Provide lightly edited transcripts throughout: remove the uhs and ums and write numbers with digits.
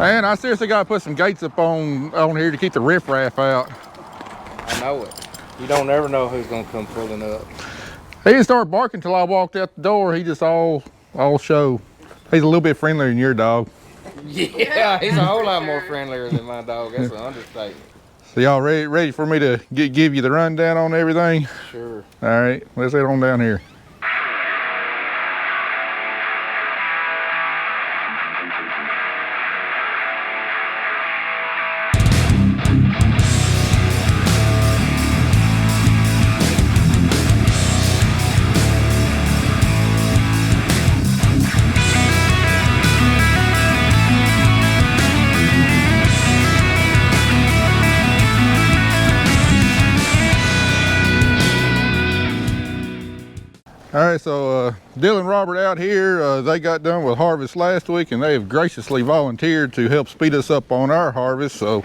Man, I seriously got to put some gates up on here to keep the riffraff out. I know it. You don't ever know who's gonna come pulling up. He didn't start barking till I walked out the door. He just all show. He's a little bit friendlier than your dog. Yeah, he's a whole lot more friendlier than my dog. That's an understatement. So y'all ready for me to give you the rundown on everything? Sure. All right, let's head on down here. All right, so Dylan and Robert out here, they got done with harvest last week and they have graciously volunteered to help speed us up on our harvest. So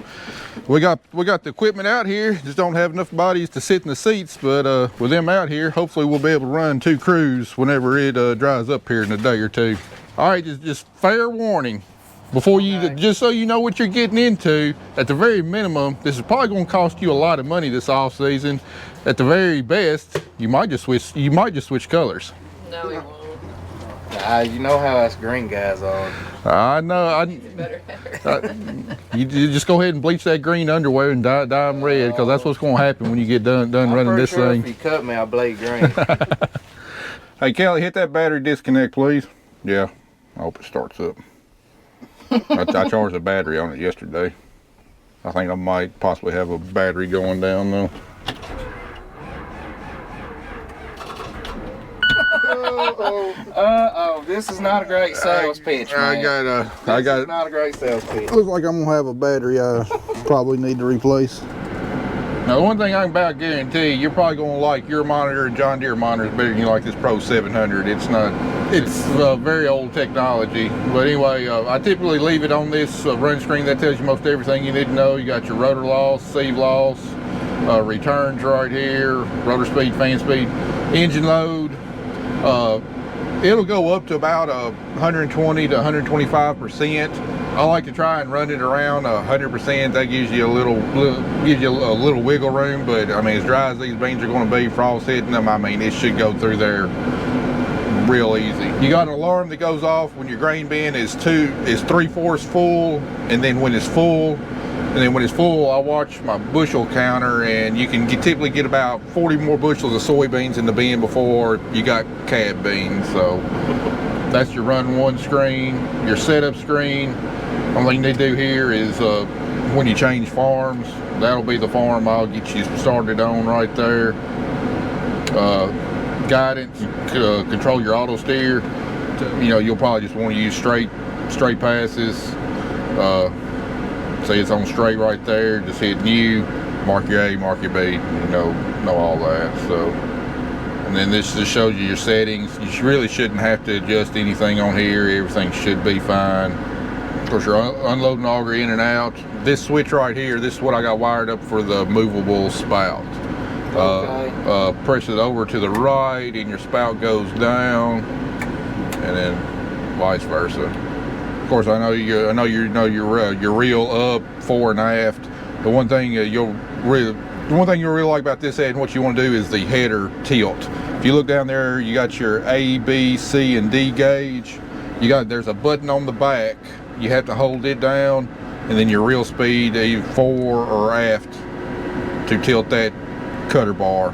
we got the equipment out here, just don't have enough bodies to sit in the seats, but with them out here, hopefully we'll be able to run 2 crews whenever it dries up here in a day or 2. All right, just fair warning. Before you, just so you know what you're getting into, at the very minimum, this is probably going to cost you a lot of money this off season. At the very best, you might just switch colors. No, we won't. You know how us green guys are. I know. You just go ahead and bleach that green underwear and dye them red, because that's what's going to happen when you get done running this sure thing. If you cut me, I'll bleed green. Hey, Kelly, hit that battery disconnect, please. Yeah, I hope it starts up. I charged a battery on it yesterday. I think I might possibly have a battery going down though. Uh-oh, this is not a great sales pitch, man. I got not a great sales pitch. Looks like I'm gonna have a battery I probably need to replace. Now, the one thing I can about guarantee, you're probably gonna like your monitor and John Deere monitors better than you like this Pro 700. It's very old technology. But anyway, I typically leave it on this run screen. That tells you most everything you need to know. You got your rotor loss, sieve loss, returns right here, rotor speed, fan speed, engine load. It'll go up to about 120 to 125%. I like to try and run it around 100%. That gives you a little wiggle room. But I mean, as dry as these beans are going to be, frost hitting them, I mean, it should go through there real easy. You got an alarm that goes off when your grain bin is 3/4 full, and then when it's full. And then when it's full, I watch my bushel counter, and you can typically get about 40 more bushels of soybeans in the bin before you got cab beans. So that's your run 1 screen, your setup screen. Only thing you need to do here is when you change farms, that'll be the farm I'll get you started on right there. Guidance, control your auto steer. You know, you'll probably just want to use straight passes. Say it's on straight right there, just hit new, mark your A, mark your B, you know all that. So, and then this just shows you your settings. You really shouldn't have to adjust anything on here. Everything should be fine. Of course, you're unloading auger in and out. This switch right here, this is what I got wired up for the movable spout. Press it over to the right and your spout goes down, and then vice versa. Of course, I know your reel up, fore and aft. The one thing you'll really like about this head and what you want to do is the header tilt. If you look down there, you got your A, B, C, and D gauge. There's a button on the back. You have to hold it down, and then your reel speed, either fore or aft, to tilt that cutter bar.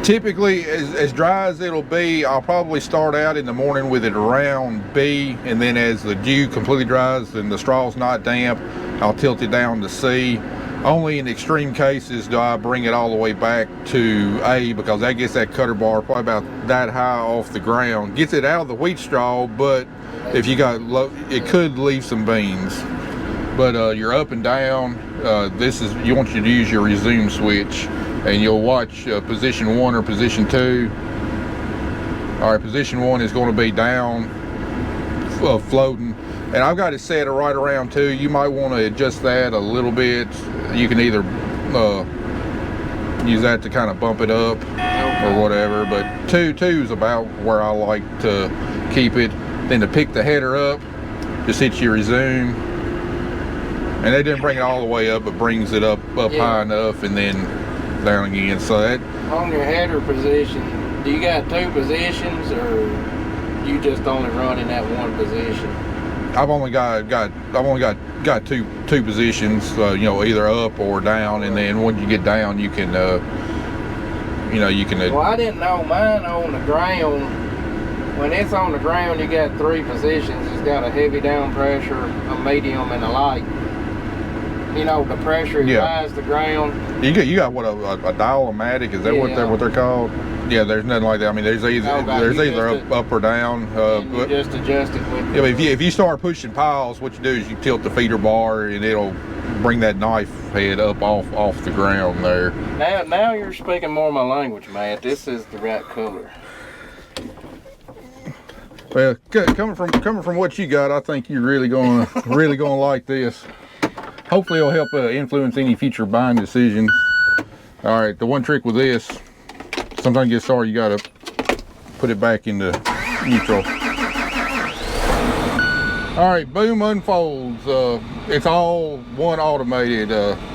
Typically, as dry as it'll be, I'll probably start out in the morning with it around B, and then as the dew completely dries and the straw's not damp, I'll tilt it down to C. Only in extreme cases do I bring it all the way back to A, because that gets that cutter bar probably about that high off the ground. Gets it out of the wheat straw, but if you got low, it could leave some beans. But you're up and down. You want you to use your resume switch, and you'll watch position 1 or position 2. All right, position 1 is going to be down, floating, and I've got it set right around 2. You might want to adjust that a little bit. You can either use that to kind of bump it up or whatever, but 2 is about where I like to keep it. Then to pick the header up, just hit your resume, And they didn't bring it all the way up, but brings it up high enough and then down again. So that on your header position, do you got 2 positions or you just only run in that one position? I've only got two positions, you know, either up or down, and then when you get down, you can, you know, you can. Well, I didn't know mine on the ground. When it's on the ground, you got 3 positions. It's got a heavy down pressure, a medium, and a light. You know, the pressure rise the ground. You got what a dial-o-matic? Is that what they're called? Yeah, there's nothing like that. I mean, there's either up or down. You just adjust it with. Yeah, but if you start pushing piles, what you do is you tilt the feeder bar, and it'll bring that knife head up off the ground there. Now you're speaking more my language, Matt. This is the right color. Well, coming from what you got, I think you're really gonna like this. Hopefully, it'll help influence any future buying decisions. All right, the one trick with this, sometimes you get started, you gotta put it back into neutral. All right, boom unfolds. It's all one automated.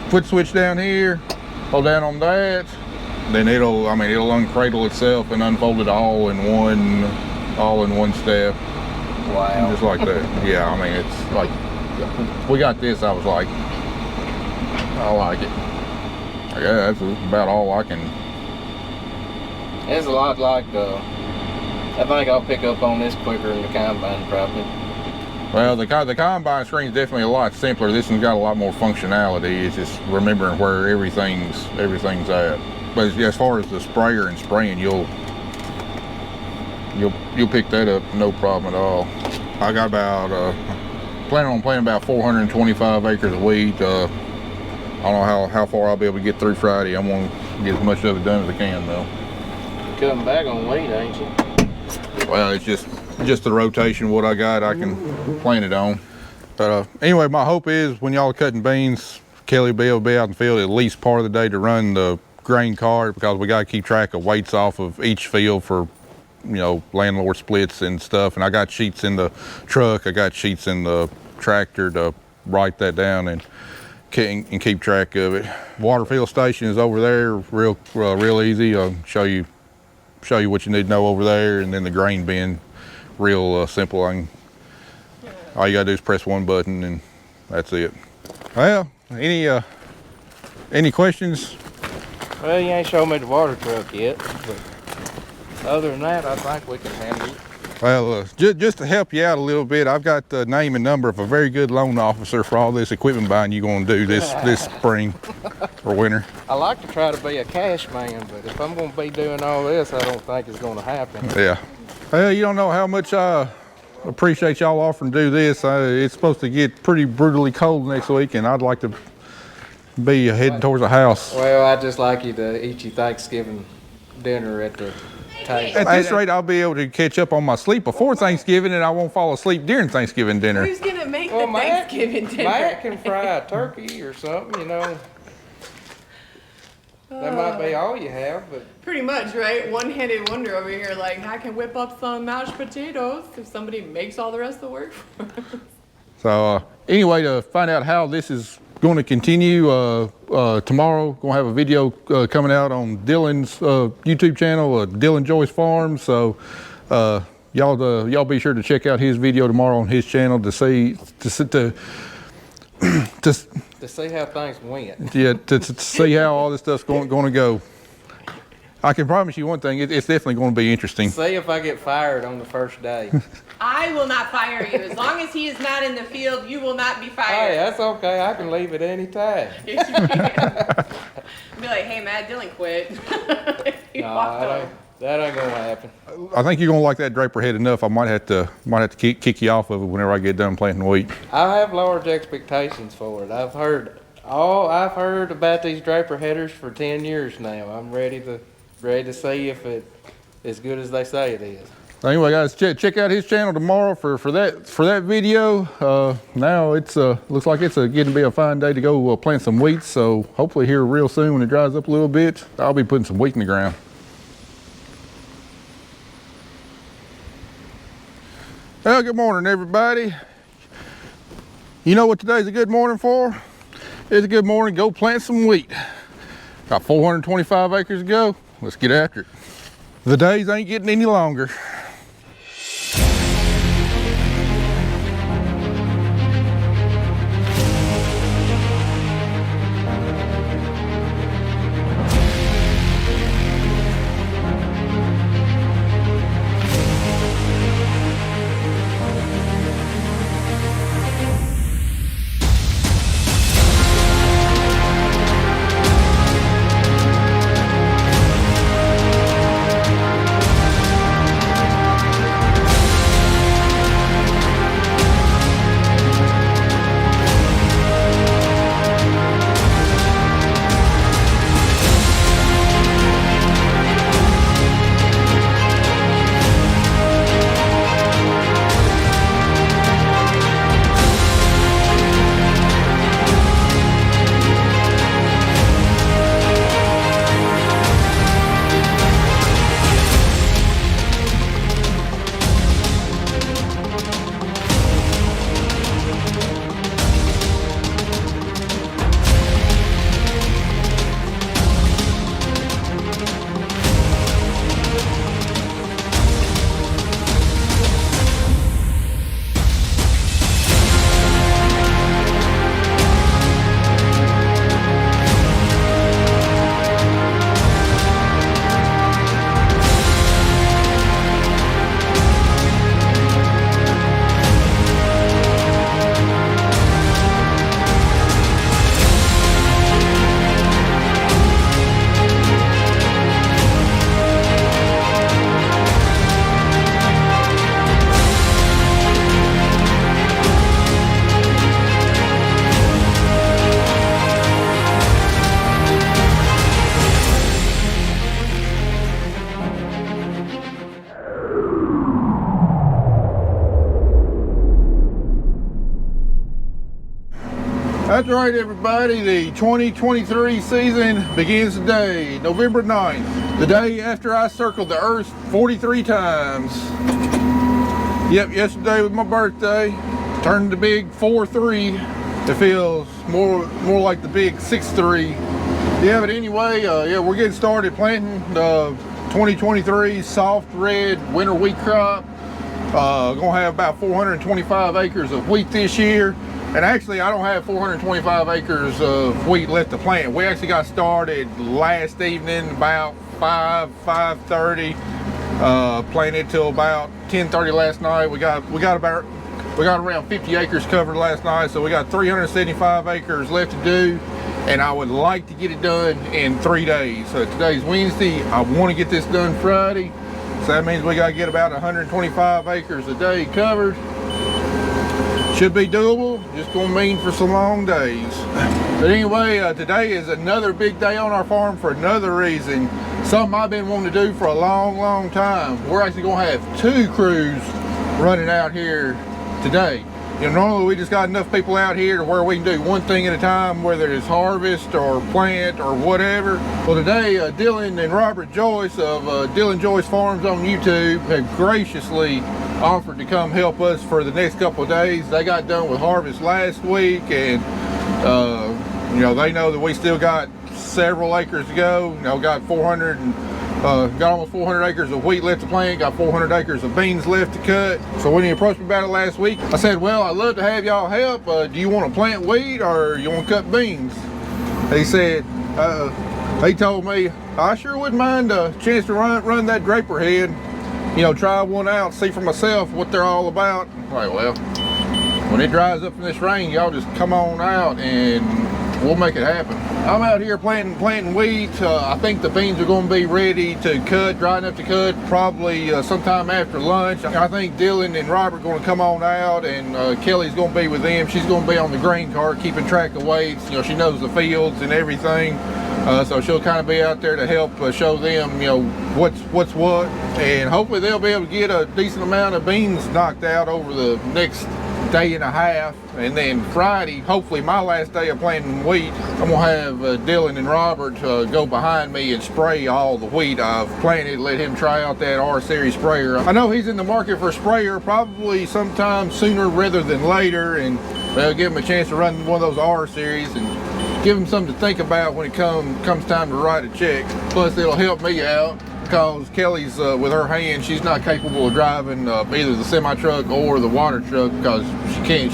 Foot switch down here, hold down on that, then it'll uncradle itself and unfold it all in one step. Wow. Just like that. Yeah, I mean, it's like, we got this, I was like, I like it. Yeah, that's about all I can. It's a lot like, I think I'll pick up on this quicker than the combine probably. Well, the combine screen is definitely a lot simpler. This one's got a lot more functionality. It's just remembering where everything's at. But as far as the sprayer and spraying, you'll pick that up no problem at all. I got about planning on planting about 425 acres of wheat. I don't know how far I'll be able to get through Friday. I'm gonna get as much of it done as I can though. You're cutting back on wheat, ain't you? Well, it's just the rotation. What I got, I can plant it on. But anyway, my hope is when y'all are cutting beans, Kelly will be out in the field at least part of the day to run the grain cart, because we got to keep track of weights off of each field for, you know, landlord splits and stuff. And I got sheets in the truck, I got sheets in the tractor to write that down and keep track of it. Water fill station is over there, real easy. I'll show you what you need to know over there, and then the grain bin, real simple. All you gotta do is press one button and that's it. Well, any questions? Well, you ain't showed me the water truck yet, but other than that, I think we can handle it. Well, just to help you out a little bit, I've got the name and number of a very good loan officer for all this equipment buying you're going to do this spring or winter. I like to try to be a cash man, but if I'm going to be doing all this, I don't think it's going to happen. Yeah. Well, you don't know how much I appreciate y'all offering to do this. It's supposed to get pretty brutally cold next week, and I'd like to be heading towards the house. Well, I'd just like you to eat your Thanksgiving dinner at the table. At this rate, I'll be able to catch up on my sleep before Thanksgiving, and I won't fall asleep during Thanksgiving dinner. Who's gonna make the Thanksgiving dinner? Matt can fry a turkey or something, you know. That might be all you have, but Pretty much, right? One-handed wonder over here, like, I can whip up some mashed potatoes if somebody makes all the rest of the work for us. So anyway, to find out how this is going to continue, tomorrow going to have a video coming out on Dylan's YouTube channel, Dylan Joyce Farms. So y'all be sure to check out his video tomorrow on his channel to see how things went. Yeah, to see how all this stuff's going to go. I can promise you one thing, it's definitely going to be interesting. See if I get fired on the first day. I will not fire you. As long as he is not in the field, you will not be Hey, fired. that's okay. I can leave at any time. Yes, you can. Be like, hey, Matt, Dylan quit. He walked off. That ain't gonna happen. I think you're going to like that draper head enough. I might have to kick you off of it whenever I get done planting wheat. I have large expectations for it. I've heard about these draper headers for 10 years now. I'm ready to see if it's as good as they say it is. Anyway, guys, check out his channel tomorrow for that video. Now it's looks like it's getting to be a fine day to go plant some wheat. So hopefully here real soon, when it dries up a little bit, I'll be putting some wheat in the ground. Well, good morning, everybody. You know what today's a good morning for? It's a good morning. Go plant some wheat. Got 425 acres to go. Let's get after it. The days ain't getting any longer. That's right, everybody. The 2023 season begins today, November 9th, the day after I circled the Earth 43 times. Yep, yesterday was my birthday. Turned the big 4-3. It feels more like the big 6-3. Yeah, but anyway, yeah, we're getting started planting the 2023 soft red winter wheat crop. Gonna have about 425 acres of wheat this year. And actually, I don't have 425 acres of wheat left to plant. We actually got started last evening about 5:30. Planted till about 10:30 last night. We got around 50 acres covered last night, so we got 375 acres left to do. And I would like to get it done in 3 days. So today's Wednesday. I want to get this done Friday. So that means we got to get about 125 acres a day covered. Should be doable, just gonna mean for some long days. But anyway, today is another big day on our farm for another reason. Something I've been wanting to do for a long time. We're actually gonna have 2 crews running out here today. You know, normally we just got enough people out here to where we can do one thing at a time, whether it's harvest or plant or whatever. Well, today Dylan and Robert Joyce of Dylan Joyce Farms on YouTube have graciously offered to come help us for the next couple of days. They got done with harvest last week, and you know, they know that we still got several acres to go. You know, got almost 400 acres of wheat left to plant, got 400 acres of beans left to cut. So when he approached me about it last week, I said, well, I'd love to have y'all help. Do you want to plant wheat or you want to cut beans? He said, he told me, I sure wouldn't mind a chance to run that draper head. You know, try one out, see for myself what they're all about. Like, well, when it dries up in this rain, y'all just come on out and we'll make it happen. I'm out here planting wheat. I think the beans are going to be ready to cut, dry enough to cut, probably sometime after lunch. I think Dylan and Robert are going to come on out, and Kelly's going to be with them. She's going to be on the grain cart, keeping track of weights. You know, she knows the fields and everything. So she'll kind of be out there to help show them, you know, what's what, and hopefully they'll be able to get a decent amount of beans knocked out over the next day and a half. And then Friday, hopefully my last day of planting wheat, I'm gonna have Dylan and Robert go behind me and spray all the wheat I've planted. Let him try out that R series sprayer. I know he's in the market for a sprayer probably sometime sooner rather than later, and I'll give him a chance to run one of those R series. And give them something to think about when it comes time to write a check. Plus, it'll help me out because Kelly's with her hand, she's not capable of driving either the semi truck or the water truck because she can't.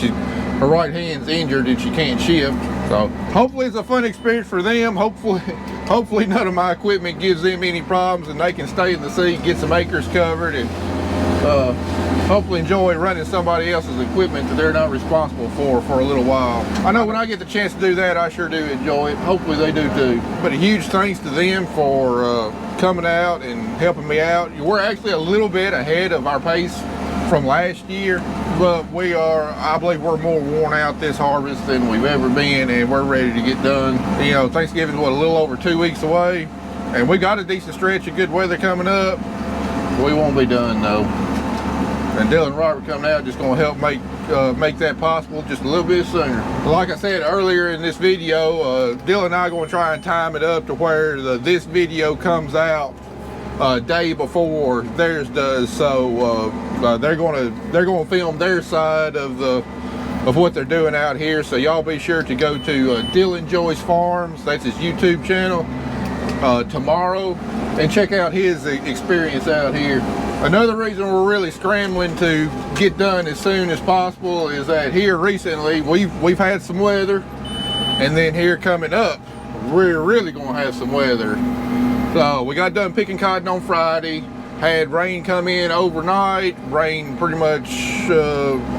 Her right hand's injured and she can't shift. So hopefully it's a fun experience for them. Hopefully none of my equipment gives them any problems and they can stay in the seat, get some acres covered, and hopefully enjoy running somebody else's equipment that they're not responsible for a little while. I know when I get the chance to do that, I sure do enjoy it. Hopefully they do too. But a huge thanks to them for coming out and helping me out. We're actually a little bit ahead of our pace from last year, but I believe we're more worn out this harvest than we've ever been, and we're ready to get done. You know, Thanksgiving's what, a little over 2 weeks away, and we got a decent stretch of good weather coming up. We won't be done though. And Dylan and Robert coming out just gonna help make that possible just a little bit sooner. Like I said earlier in this video, Dylan and I are gonna try and time it up to where this video comes out day before theirs does. So they're gonna film their side of what they're doing out here. So y'all be sure to go to Dylan Joyce Farms. That's his YouTube channel tomorrow, and check out his experience out here. Another reason we're really scrambling to get done as soon as possible is that here recently we've had some weather, and then here coming up we're really gonna have some weather. So we got done picking cotton on Friday, had rain come in overnight, rain pretty much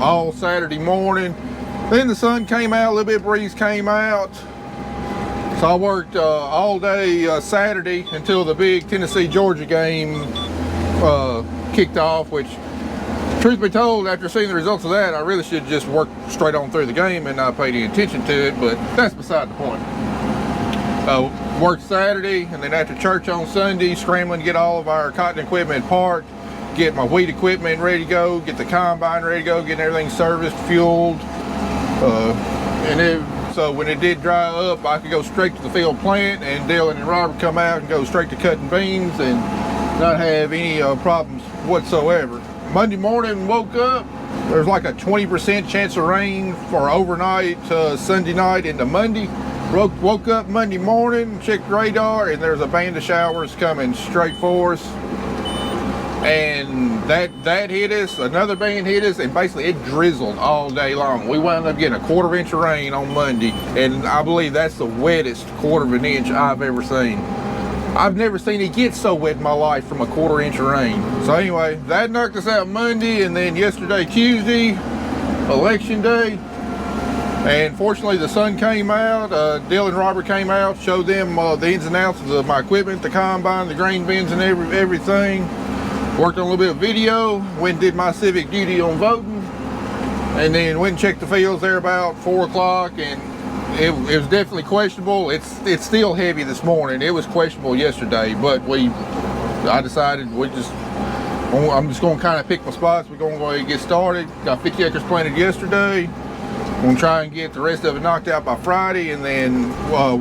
all Saturday morning. Then the sun came out, a little bit of breeze came out. So I worked all day Saturday until the big Tennessee-Georgia game kicked off, which, truth be told, after seeing the results of that, I really should just work straight on through the game and not pay any attention to it, but that's beside the point. Worked Saturday, and then after church on Sunday, scrambling to get all of our cotton equipment parked, get my wheat equipment ready to go, get the combine ready to go, getting everything serviced, fueled, so when it did dry up, I could go straight to the field plant, and Dylan and Robert come out and go straight to cutting beans and not have any problems whatsoever. Monday morning, woke up, there's like a 20% chance of rain for overnight, Sunday night into Monday. Woke up Monday morning, checked radar, and there's a band of showers coming straight for us. And that hit us, another band hit us, and basically it drizzled all day long. We wound up getting a 1/4 inch of rain on Monday, and I believe that's the wettest 1/4 inch I've ever seen. I've never seen it get so wet in my life from a 1/4 inch of rain. So anyway, that knocked us out Monday, and then yesterday, Tuesday, election day. And fortunately the sun came out, Dylan and Robert came out, showed them the ins and outs of my equipment, the combine, the grain bins and everything. Worked on a little bit of video, went and did my civic duty on voting, and then went and checked the fields there about 4 o'clock, and it was definitely questionable. It's still heavy this morning. It was questionable yesterday, but I decided I'm just gonna kind of pick my spots. We're gonna go ahead and get started. Got 50 acres planted yesterday. We're gonna try and get the rest of it knocked out by Friday, and then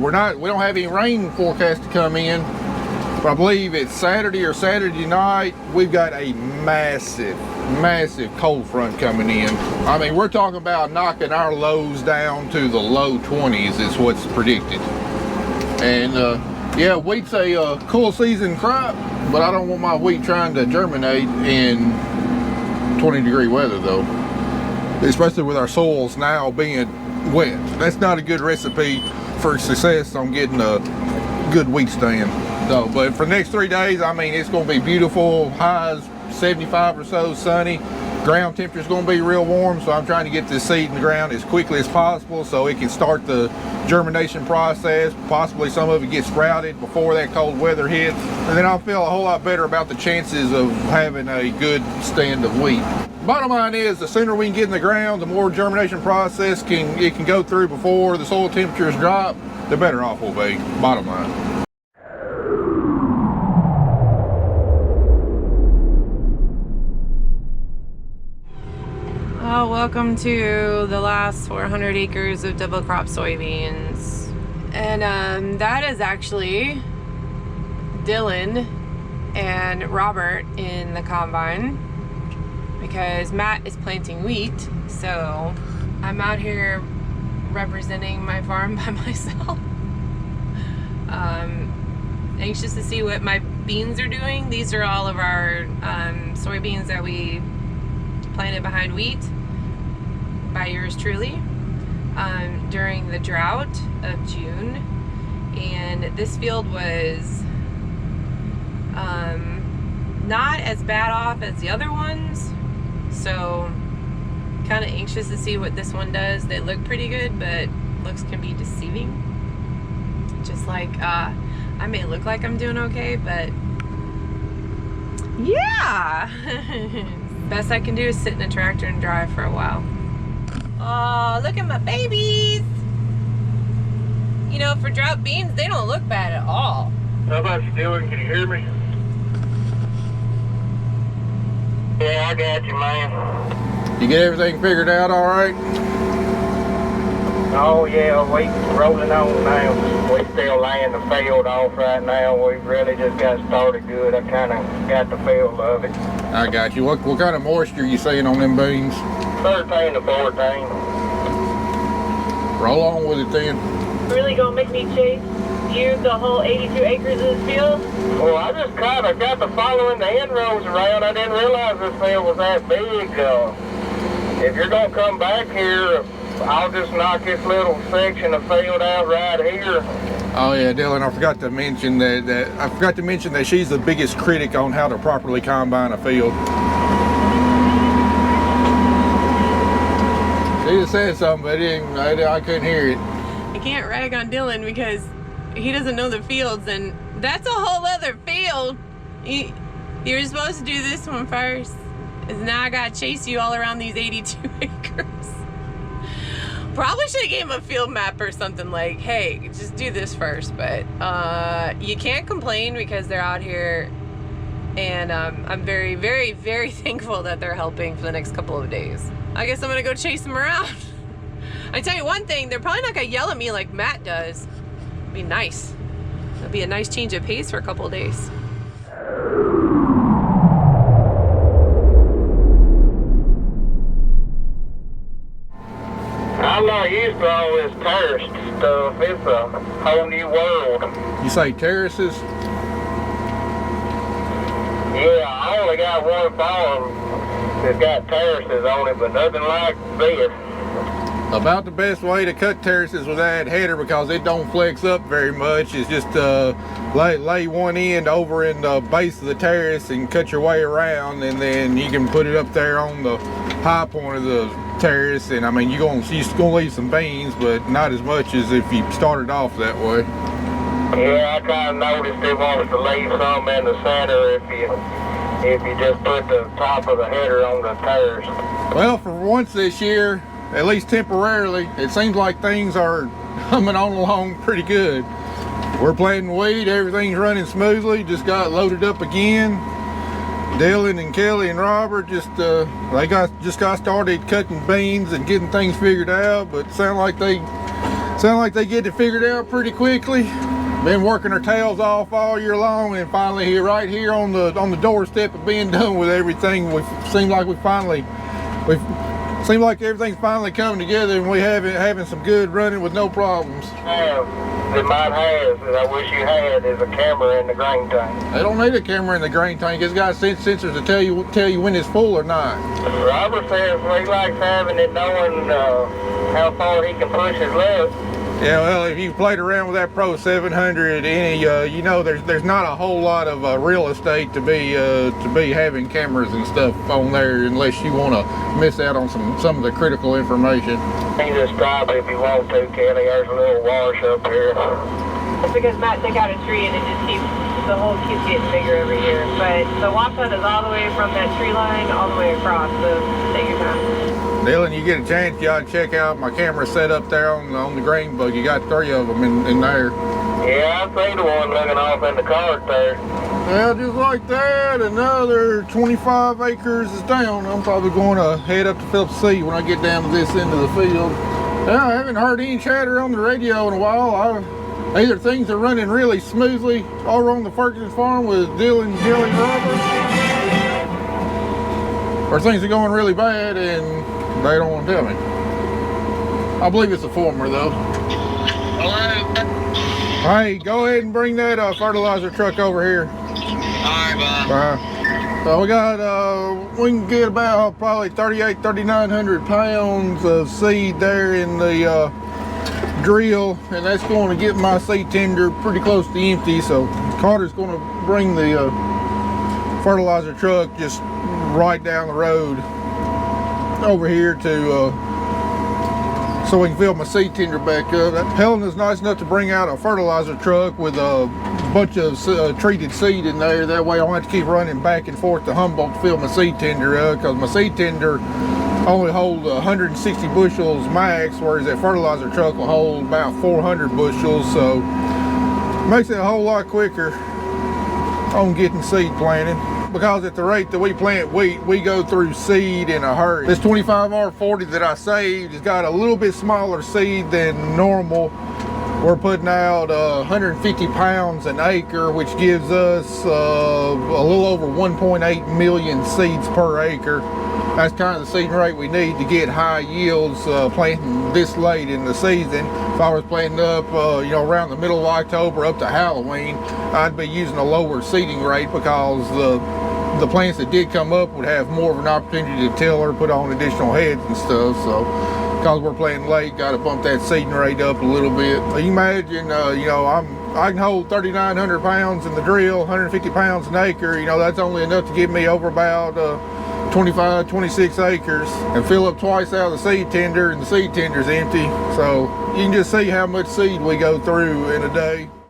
we don't have any rain forecast to come in, but I believe it's Saturday or Saturday night we've got a massive cold front coming in. I mean, we're talking about knocking our lows down to the low 20s is what's predicted. And yeah, wheat's a cool season crop, but I don't want my wheat trying to germinate in 20-degree weather though, especially with our soils now being wet. That's not a good recipe for success on getting a good wheat stand. So, but for the next 3 days, I mean, it's going to be beautiful. Highs 75 or so, sunny. Ground temperature is going to be real warm, so I'm trying to get this seed in the ground as quickly as possible so it can start the germination process. Possibly some of it gets sprouted before that cold weather hits, and then I'll feel a whole lot better about the chances of having a good stand of wheat. Bottom line is, the sooner we can get in the ground, the more germination process it can go through before the soil temperatures drop, the better off we'll be. Bottom line. Oh, welcome to the last 400 acres of double crop soybeans. And that is actually Dylan and Robert in the combine, because Matt is planting wheat. So I'm out here representing my farm by myself. Anxious to see what my beans are doing. These are all of our soybeans that we planted behind wheat by yours truly during the drought of June. And this field was not as bad off as the other ones, so kind of anxious to see what this one does. They look pretty good, but looks can be deceiving. Just like I may look like I'm doing okay, but yeah. Best I can do is sit in a tractor and drive for a while. Oh, look at my babies. You know, for drought beans, they don't look bad at all. How about you, Dylan? Can you hear me? Yeah, I got you, man. You get everything figured out all right? Oh, yeah, we rolling on now. We still laying the field off right now. We really just got started good. I kind of got the feel of it. I got you. What kind of moisture you seeing on them beans? 13 to 14. Roll on with it then. Really gonna make me chase you the whole 82 acres of this field? Well, I just kind of got to following the end rows around. I didn't realize this field was that big. If you're gonna come back here, I'll just knock this little section of field out right here. Oh yeah, Dylan, I forgot to mention that she's the biggest critic on how to properly combine a field. She just said something, but I couldn't hear it. I can't rag on Dylan because he doesn't know the fields, and that's a whole other field. You're supposed to do this one first. Cause now I gotta chase you all around these 82 acres. Probably should have gave him a field map or something, like, hey, just do this first. But you can't complain because they're out here, and I'm very, very, very thankful that they're helping for the next couple of days. I guess I'm gonna go chase them around. I tell you one thing, they're probably not gonna yell at me like Matt does. It'd be nice. It'll be a nice change of pace for a couple of days. I'm not used to all this terrace stuff. It's a whole new world. You say terraces? Yeah, I only got one farm that's got terraces on it, but nothing like this. About the best way to cut terraces with that header, because it don't flex up very much, is just lay one end over in the base of the terrace and cut your way around, and then you can put it up there on the high point of the terrace. And I mean, you're gonna leave some beans, but not as much as if you started off that way. Yeah, I kind of noticed it wants to leave some in the center if you just put the top of the header on the terrace. Well, for once this year, at least temporarily, it seems like things are humming on along pretty good. We're planting wheat, everything's running smoothly, just got loaded up again. Dylan and Kelly and Robert just got started cutting beans and getting things figured out, but sound like they get it figured out pretty quickly. Been working our tails off all year long, and finally right here on the doorstep of being done with everything, seem like everything's finally coming together, and we having some good running with no problems. That mine has, that I wish you had, is a camera in the grain tank. They don't need a camera in the grain tank. It's got sensors to tell you when it's full or not. Robert says he likes having it, knowing how far he can push his load. Yeah, well, if you've played around with that Pro 700, you know there's not a whole lot of real estate to be having cameras and stuff on there, unless you want to miss out on some of the critical information. You just stop it if you want to, Kelly. There's a little wash up here. It's because Matt took out a tree and it just the hole keeps getting bigger every year. But the washout is all the way from that tree line all the way across, so take your time. Dylan, you get a chance, you ought to check out my camera set up there on the grain bug. You got 3 of them in there. Yeah, I see the one looking off in the cart there. Well, just like that, another 25 acres is down. I'm probably going to head up to Phillips C when I get down to this end of the field. Yeah, I haven't heard any chatter on the radio in a while. Either things are running really smoothly all around the Ferguson farm with Dylan, Kelly, Robert, or things are going really bad and they don't want to tell me. I believe it's a former though. Hello? Hey, go ahead and bring that fertilizer truck over here. Alright, bye. Bye. So we got, we can get about probably 3,900 pounds of seed there in the drill, and that's going to get my seed tender pretty close to empty. So Carter's going to bring the fertilizer truck just right down the road over here to so we can fill my seed tender back up. Helen is nice enough to bring out a fertilizer truck with a bunch of treated seed in there. That way I don't have to keep running back and forth to Humboldt to fill my seed tender up, because my seed tender only hold 160 bushels max, whereas that fertilizer truck will hold about 400 bushels. So makes it a whole lot quicker on getting seed planted, because at the rate that we plant wheat, we go through seed in a hurry. This 25R40 that I saved has got a little bit smaller seed than normal. We're putting out 150 pounds an acre, which gives us a little over 1.8 million seeds per acre. That's kind of the seeding rate we need to get high yields planting this late in the season. If I was planting up, you know, around the middle of October up to Halloween, I'd be using a lower seeding rate, because the plants that did come up would have more of an opportunity to tiller, put on additional heads and stuff. So because we're planting late, got to bump that seeding rate up a little bit. So you imagine, you know, I can hold 3,900 pounds in the drill, 150 pounds an acre. You know, that's only enough to get me over about 25, 26 acres, and fill up twice out of the seed tender, and the seed tender's empty. So you can just see how much seed we go through in a day.